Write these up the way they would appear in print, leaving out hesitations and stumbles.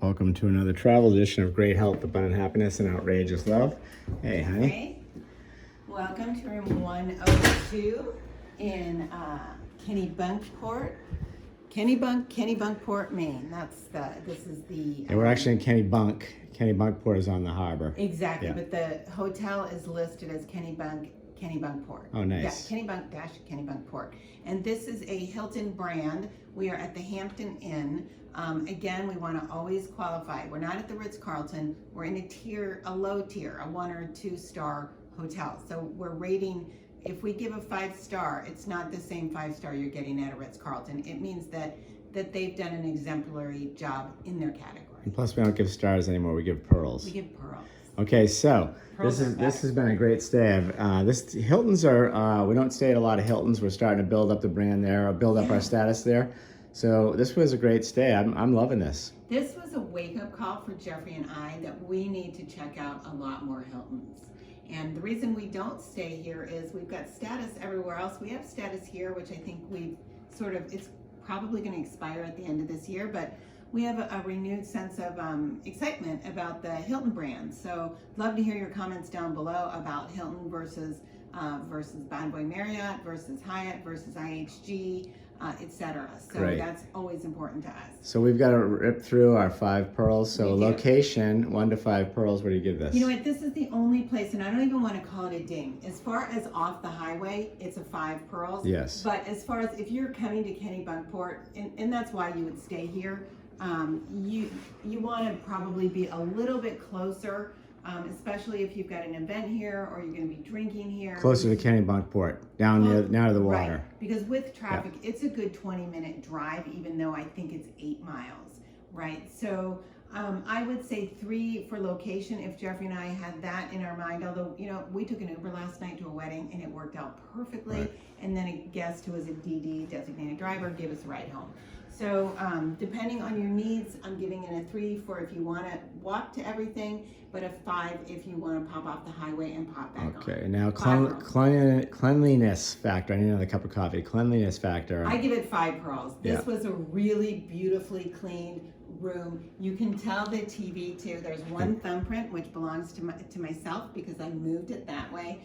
Welcome to another travel edition of Great Health, Abundant Happiness, and Outrageous Love. Hey, honey. Hey. Welcome to room 102 in Kennebunkport, Maine. This is the... And we're actually in Kennebunk. Kennebunkport is on the harbor. Exactly, Yeah. but the hotel is listed as Kennebunkport. Oh, nice. Yeah, Kennebunkport. And this is a Hilton brand. We are at the Hampton Inn. Again, we want to always qualify. We're not at the Ritz-Carlton. We're in a low tier, a 1 or 2 star hotel. So we're rating, if we give a 5-star, it's not the same 5-star you're getting at a Ritz-Carlton. It means that they've done an exemplary job in their category. And plus, we don't give stars anymore. We give pearls. We give pearls. Okay, so Pearls this has been a great stay. Hiltons are we don't stay at a lot of Hiltons. We're starting to build up the brand there, or build up our status there. So this was a great stay. I'm loving this. This was a wake-up call for Jeffrey and I that we need to check out a lot more Hiltons. And the reason we don't stay here is we've got status everywhere else. We have status here, which I think it's probably going to expire at the end of this year, but we have a renewed sense of excitement about the Hilton brand. So love to hear your comments down below about Hilton versus Bad Boy Marriott versus Hyatt versus IHG, etc. So Great. That's always important to us. So we've got to rip through our 5 pearls. So We do. Location, 1 to 5 pearls. What do you give this? You know what, this is the only place, and I don't even want to call it a ding. As far as off the highway, it's a 5 pearls. Yes. But as far as if you're coming to Kennebunkport, and that's why you would stay here, you want to probably be a little bit closer, especially if you've got an event here or you're going to be drinking here. Closer to Kennebunkport, down to the water. Right. Because with traffic, it's a good 20-minute drive, even though I think it's 8 miles, right? So I would say 3 for location if Jeffrey and I had that in our mind, although, we took an Uber last night to a wedding and it worked out perfectly. Right. And then a guest who was a DD, designated driver, gave us a ride home. So depending on your needs, I'm giving it a 3 for if you want to walk to everything, but a 5 if you want to pop off the highway and pop back on. Okay, now 5 cleanliness factor. I need another cup of coffee. Cleanliness factor. I give it 5 pearls. This Yeah. was a really beautifully cleaned room. You can tell the TV too. There's one thumbprint which belongs to myself because I moved it that way.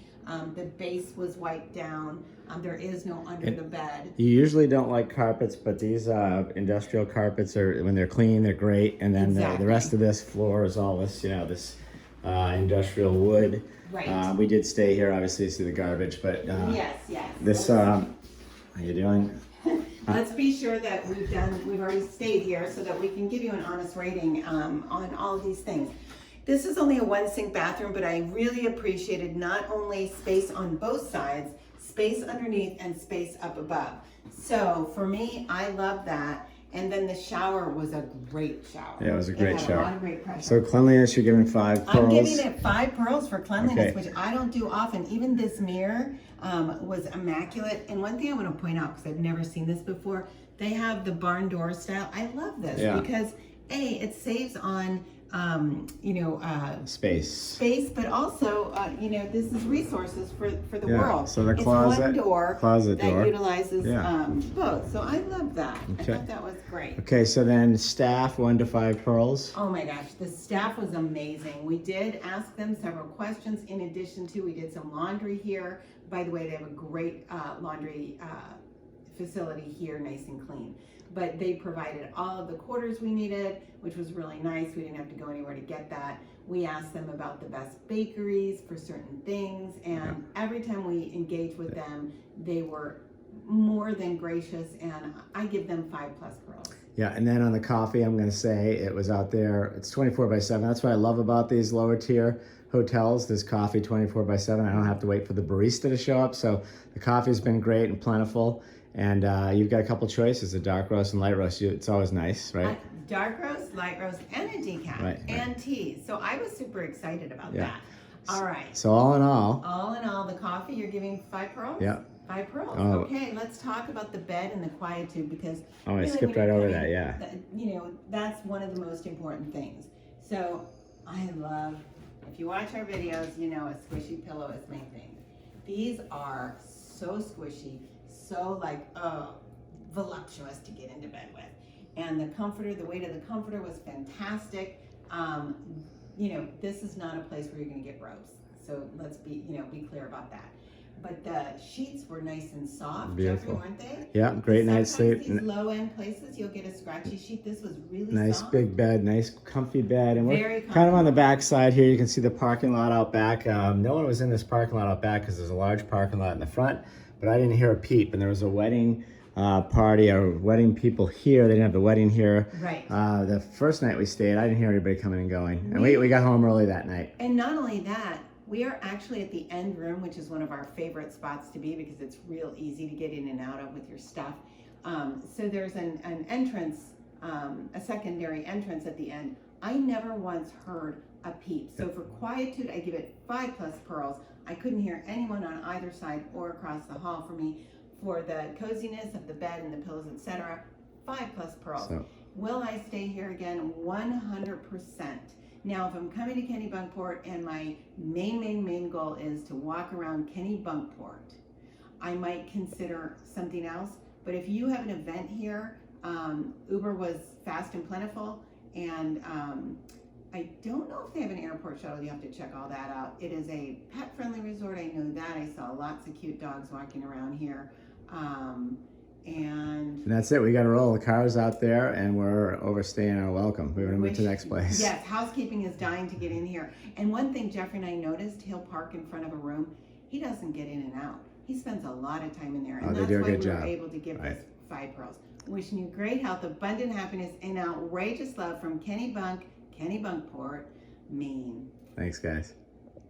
The base was wiped down. There is no under the bed. You usually don't like carpets, but these industrial carpets are, when they're clean, they're great. And then Exactly. the rest of this floor is all this, this industrial wood. Right. We did stay here, obviously, to see the garbage, but Yes. this, how you doing? Let's be sure that we've already stayed here so that we can give you an honest rating on all of these things. This is only a 1-sink bathroom, but I really appreciated not only space on both sides, space underneath and space up above. So for me, I love that. And then the shower was a great shower. Yeah, it was a great had shower. A lot of great pressure. So cleanliness, you're giving 5 pearls. I'm giving it 5 pearls for cleanliness, Okay. which I don't do often. Even this mirror was immaculate. And one thing I want to point out, because I've never seen this before, they have the barn door style. I love this because it saves on space, but also this is resources for the world. So the it's closet that door utilizes both. So I love that. Okay. I thought that was great. Okay, so then staff, 1 to 5 pearls. Oh my gosh, the staff was amazing. We did ask them several questions. In addition to, we did some laundry here. By the way, they have a great laundry facility here, nice and clean. But they provided all of the quarters we needed, which was really nice. We didn't have to go anywhere to get that. We asked them about the best bakeries for certain things, and every time we engaged with them, they were more than gracious, and I give them 5+ pearls. Yeah, and then on the coffee, I'm going to say it was out there. It's 24/7. That's what I love about these lower tier hotels. There's coffee 24/7. I don't have to wait for the barista to show up. So the coffee's been great and plentiful. And you've got a couple choices, a dark roast and light roast. It's always nice, right? Dark roast, light roast, and a decaf, and tea. So I was super excited about that. All right. So all in all, the coffee, you're giving 5 pearls? Yeah. 5 pearls. Oh. Okay, let's talk about the bed and the quietude, because I skipped right over that. Yeah. That's one of the most important things. So I love, if you watch our videos, a squishy pillow is my thing. These are so squishy, so voluptuous to get into bed with. And the comforter, the weight of the comforter was fantastic. You know, this is not a place where you're gonna get robes. So let's be clear about that. But the sheets were nice and soft, Beautiful. Jeffrey, weren't they? Yeah, great night's sleep. These low-end places, you'll get a scratchy sheet. This was really Nice soft. big bed, nice comfy bed. And Very we're kind of on the back side here. You can see the parking lot out back. No one was in this parking lot out back because there's a large parking lot in the front, but I didn't hear a peep. And there was a wedding party or wedding people here. They didn't have the wedding here. Right. The first night we stayed, I didn't hear anybody coming and going. And we got home early that night. And not only that, we are actually at the end room, which is one of our favorite spots to be because it's real easy to get in and out of with your stuff. So there's an entrance, a secondary entrance at the end. I never once heard a peep. So for quietude, I give it 5+ pearls. I couldn't hear anyone on either side or across the hall for me. For the coziness of the bed and the pillows, etc., 5+ pearls. So. Will I stay here again? 100%. Now, if I'm coming to Kennebunkport and my main goal is to walk around Kennebunkport, I might consider something else. But if you have an event here, Uber was fast and plentiful, and I don't know if they have an airport shuttle. You have to check all that out. It is a pet-friendly resort. I know that. I saw lots of cute dogs walking around here. And that's it. We got to roll. The car's out there, and we're overstaying our welcome. We're going to move to the next place. Yes, housekeeping is dying to get in here. And one thing Jeffrey and I noticed, he'll park in front of a room. He doesn't get in and out. He spends a lot of time in there. And that's why we were able to give this 5 pearls. Wishing you great health, abundant happiness, and outrageous love from Kennebunk, Kennebunkport, Maine. Thanks, guys.